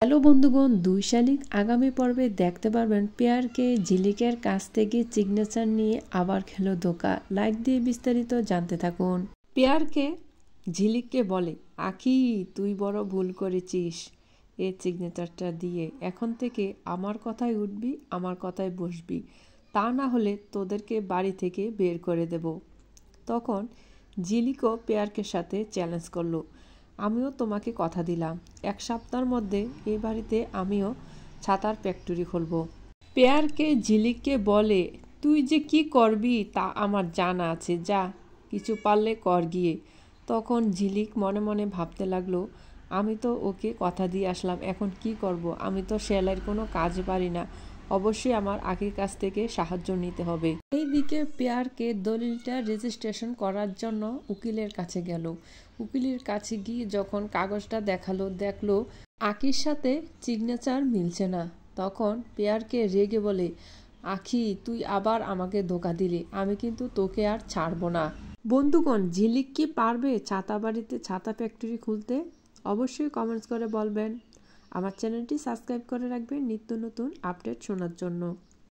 Hello বন্ধুগণ, 2 শালিক আগামী পর্বে দেখতে পারবেন পেয়ারকে ঝিলিকের কাছ থেকে সিগনেচার নিয়ে আবার খেলো ধোঁকা। লাইক দিয়ে বিস্তারিত জানতে থাকুন। পেয়ারকে ঝিলিককে বলে, আখি তুই বড় ভুল করেছিস এই সিগনেচারটা দিয়ে। এখন থেকে আমার কথায় উঠবি, আমার কথায় বসবি, তা না হলে তোদেরকে বাড়ি থেকে বের করে দেব। তখন ঝিলিকও পেয়ারকে সাথে চ্যালেঞ্জ করলো, আমিও তোমাকে কথা দিলাম 1 সপ্তাহের মধ্যে এই বাড়িতে আমিও ছাতার ফ্যাক্টরি খুলব। পেয়ারকে ঝিলিককে বলে, তুই যে কি করবি তা আমার জানা আছে, যা কিছু পারলে কর গিয়ে। তখন ঝিলিক মনে মনে ভাবতে লাগলো, আমি তো ওকে কথা দিয়ে আসলাম, এখন কি করব? আমি তো সেলাইয়ের কোনো কাজ পারি না, অবশ্যই আমার আখির কাছ থেকে সাহায্য নিতে হবে। এইদিকে পেয়ারকে দলিলটা রেজিস্ট্রেশন করার জন্য উকিলের কাছে গেল। উকিলের কাছে গিয়ে যখন কাগজটা দেখলো আখির সাথে সিগনেচার মিলছে না। তখন পেয়ারকে রেগে বলে, আখি তুই আবার আমাকে ধোঁকা দিলি, আমি কিন্তু তোকে আর ছাড়বো না। বন্ধুগণ, ঝিলিক কি পারবে ছাতা বাড়িতে ছাতা ফ্যাক্টরি খুলতে? অবশ্যই কমেন্টস করে বলবেন। আমার চ্যানেলটি সাবস্ক্রাইব করে রাখবেন নিত্য নতুন আপডেট শোনার জন্য।